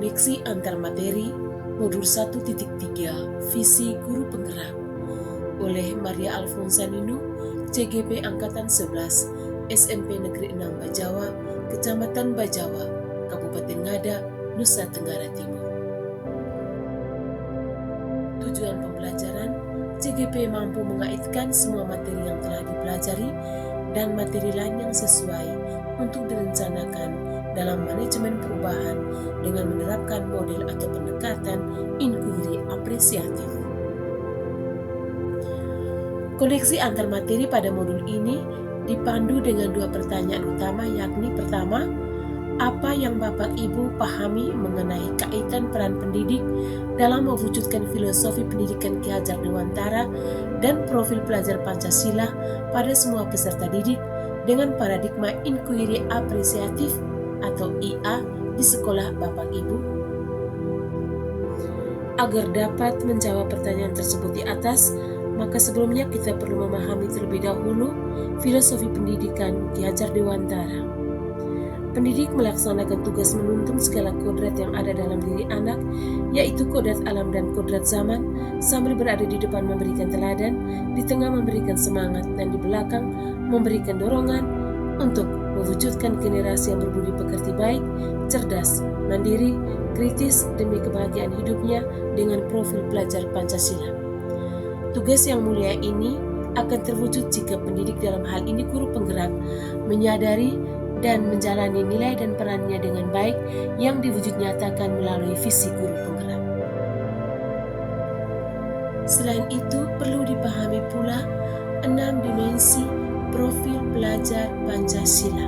Koneksi antar materi modul 1.3 Visi Guru Penggerak oleh Maria Alfonsa Ninu, CGP Angkatan 11, SMP Negeri 6 Bajawa, Kecamatan Bajawa, Kabupaten Ngada, Nusa Tenggara Timur. Tujuan pembelajaran, CGP mampu mengaitkan semua materi yang telah dipelajari dan materi lain yang sesuai untuk direncanakan dalam manajemen perubahan dengan menerapkan model atau pendekatan inquiry apresiatif. Koneksi antar materi pada modul ini dipandu dengan dua pertanyaan utama, yakni pertama, apa yang Bapak Ibu pahami mengenai kaitan peran pendidik dalam mewujudkan filosofi pendidikan Ki Hajar Dewantara dan profil pelajar Pancasila pada semua peserta didik dengan paradigma inquiry apresiatif atau IA di sekolah Bapak Ibu? Agar dapat menjawab pertanyaan tersebut di atas, maka sebelumnya kita perlu memahami terlebih dahulu filosofi pendidikan Ki Hajar Dewantara. Pendidik melaksanakan tugas menuntun segala kodrat yang ada dalam diri anak, yaitu kodrat alam dan kodrat zaman, sambil berada di depan memberikan teladan, di tengah memberikan semangat, dan di belakang memberikan dorongan untuk mewujudkan generasi yang berbudi pekerti baik, cerdas, mandiri, kritis demi kebahagiaan hidupnya dengan profil pelajar Pancasila. Tugas yang mulia ini akan terwujud jika pendidik, dalam hal ini guru penggerak, menyadari dan menjalani nilai dan perannya dengan baik yang diwujud nyatakan melalui visi guru penggerak. Selain itu, perlu dipahami pula 6 dimensi profil pelajar Pancasila.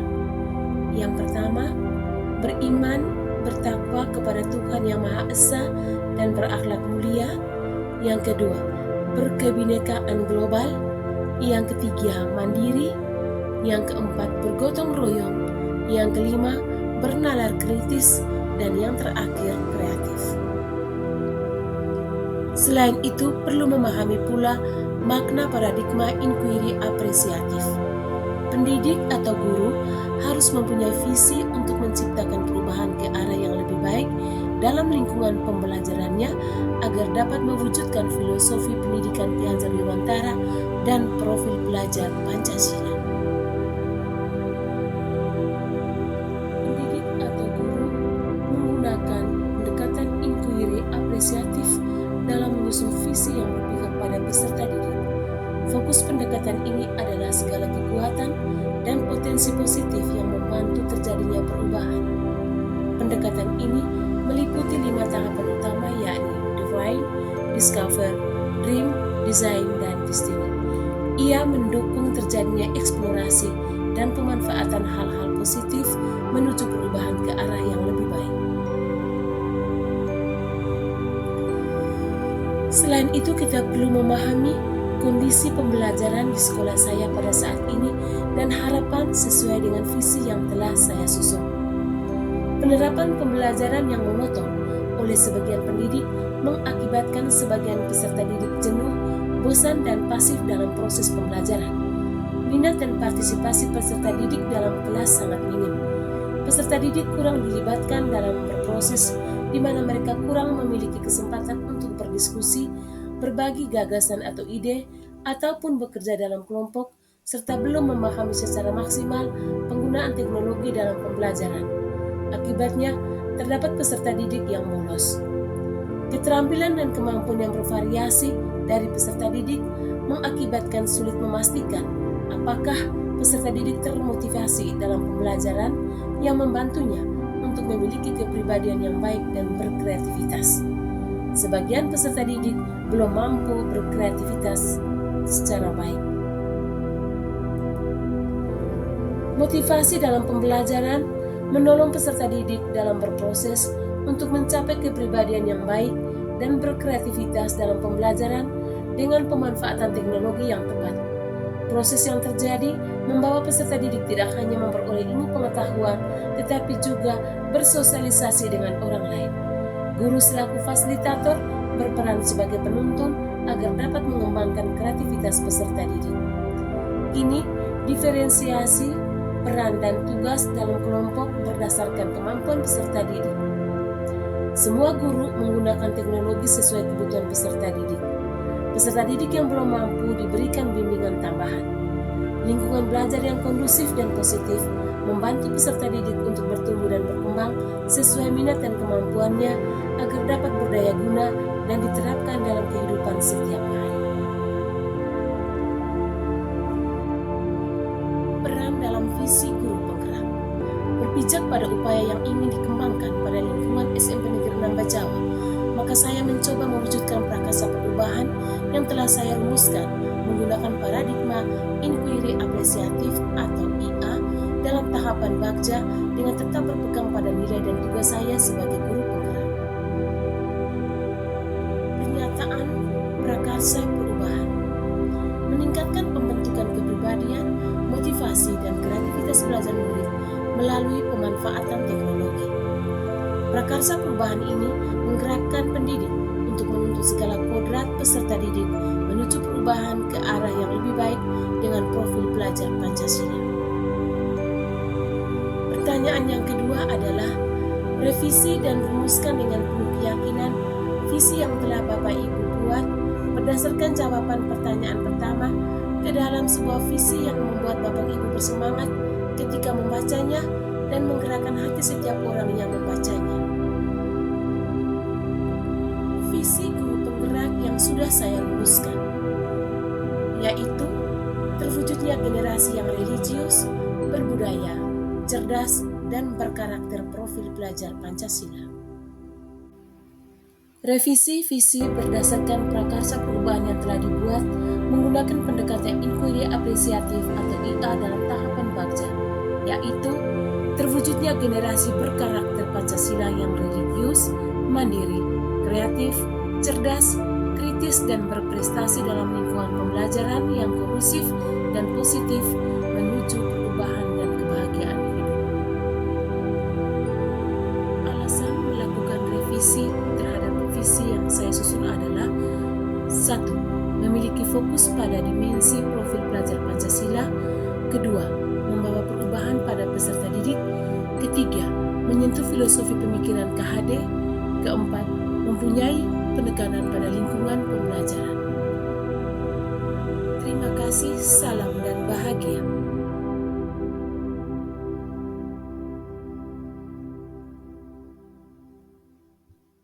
Yang pertama, beriman, bertakwa kepada Tuhan Yang Maha Esa dan berakhlak mulia. Yang kedua, berkebinekaan global. Yang ketiga, mandiri. Yang keempat, bergotong royong. Yang kelima, bernalar kritis. Dan yang terakhir, kreatif. Selain itu, perlu memahami pula makna paradigma inquiry apresiatif. Pendidik atau guru harus mempunyai visi untuk menciptakan perubahan ke arah yang lebih baik dalam lingkungan pembelajarannya agar dapat mewujudkan filosofi pendidikan Ki Hajar Dewantara dan profil pelajar Pancasila. Pendidik atau guru menggunakan pendekatan inquiry apresiatif dalam menyusun visi yang berpihak pada peserta didik. Fokus pendekatan ini adalah segala kekuatan dan potensi positif yang membantu terjadinya perubahan. Pendekatan ini meliputi 5 tahapan utama, yakni Define, Discover, Dream, Design, dan Destiny. Ia mendukung terjadinya eksplorasi dan pemanfaatan hal-hal positif menuju perubahan ke arah yang lebih baik. Selain itu, kita perlu memahami kondisi pembelajaran di sekolah saya pada saat ini dan harapan sesuai dengan visi yang telah saya susun. Penerapan pembelajaran yang monoton oleh sebagian pendidik mengakibatkan sebagian peserta didik jenuh, bosan, dan pasif dalam proses pembelajaran. Minat dan partisipasi peserta didik dalam kelas sangat minim. Peserta didik kurang dilibatkan dalam berproses, di mana mereka kurang memiliki kesempatan untuk berdiskusi, berbagi gagasan atau ide, ataupun bekerja dalam kelompok, serta belum memahami secara maksimal penggunaan teknologi dalam pembelajaran. Akibatnya, terdapat peserta didik yang bolos. Keterampilan dan kemampuan yang bervariasi dari peserta didik mengakibatkan sulit memastikan apakah peserta didik termotivasi dalam pembelajaran yang membantunya untuk memiliki kepribadian yang baik dan berkreativitas. Sebagian peserta didik belum mampu berkreativitas secara baik. Motivasi dalam pembelajaran menolong peserta didik dalam berproses untuk mencapai kepribadian yang baik dan berkreativitas dalam pembelajaran dengan pemanfaatan teknologi yang tepat. Proses yang terjadi membawa peserta didik tidak hanya memperoleh ilmu pengetahuan, tetapi juga bersosialisasi dengan orang lain. Guru selaku fasilitator berperan sebagai penuntun agar dapat mengembangkan kreativitas peserta didik. Ini diferensiasi peran dan tugas dalam kelompok berdasarkan kemampuan peserta didik. Semua guru menggunakan teknologi sesuai kebutuhan peserta didik. Peserta didik yang belum mampu diberikan bimbingan tambahan. Lingkungan belajar yang kondusif dan positif membantu peserta didik untuk bertumbuh dan berkembang sesuai minat dan kemampuannya agar dapat berdaya guna dan diterapkan dalam kehidupan setiap hari. Peran dalam visi guru penggerak. Berpijak pada upaya yang ingin dikembangkan pada lingkungan SMP Negeri 6 Bajawa, maka saya mencoba mewujudkan prakarsa perubahan yang telah saya rumuskan menggunakan paradigma inquiry apresiatif atau IA dalam tahapan Bagja dengan tetap berpegang pada nilai dan tugas saya sebagai guru penggerak. Pernyataan prakarsa perubahan meningkatkan pembentukan kepribadian, motivasi, dan kreativitas belajar murid melalui pemanfaatan teknologi. Prakarsa perubahan ini menggerakkan pendidik untuk menuntut segala kodrat peserta didik menuju perubahan ke arah yang lebih baik dengan profil pelajar Pancasila. Pertanyaan yang kedua adalah, revisi dan rumuskan dengan penuh keyakinan visi yang telah Bapak Ibu buat berdasarkan jawaban pertanyaan pertama ke dalam sebuah visi yang membuat Bapak Ibu bersemangat ketika membacanya dan menggerakkan hati setiap orang yang membacanya. Visi guru penggerak yang sudah saya rumuskan, yaitu terwujudnya generasi yang religius, berbudaya, cerdas, dan berkarakter profil pelajar Pancasila. Revisi visi berdasarkan prakarsa perubahan yang telah dibuat menggunakan pendekatan inquiry apresiatif atau IA dalam tahapan Bagja, yaitu terwujudnya generasi berkarakter Pancasila yang religius, mandiri, kreatif, cerdas, kritis, dan berprestasi dalam lingkungan pembelajaran yang kondusif dan positif menuju perubahan dan kebahagiaan hidup. Alasan melakukan revisi terhadap visi yang saya susun adalah: 1. Memiliki fokus pada dimensi profil pelajar Pancasila. 2. Membawa perubahan pada peserta didik. 3. Menyentuh filosofi pemikiran KHD. 4. Mempunyai penekanan pada lingkungan pembelajaran. Terima kasih, salam dan bahagia.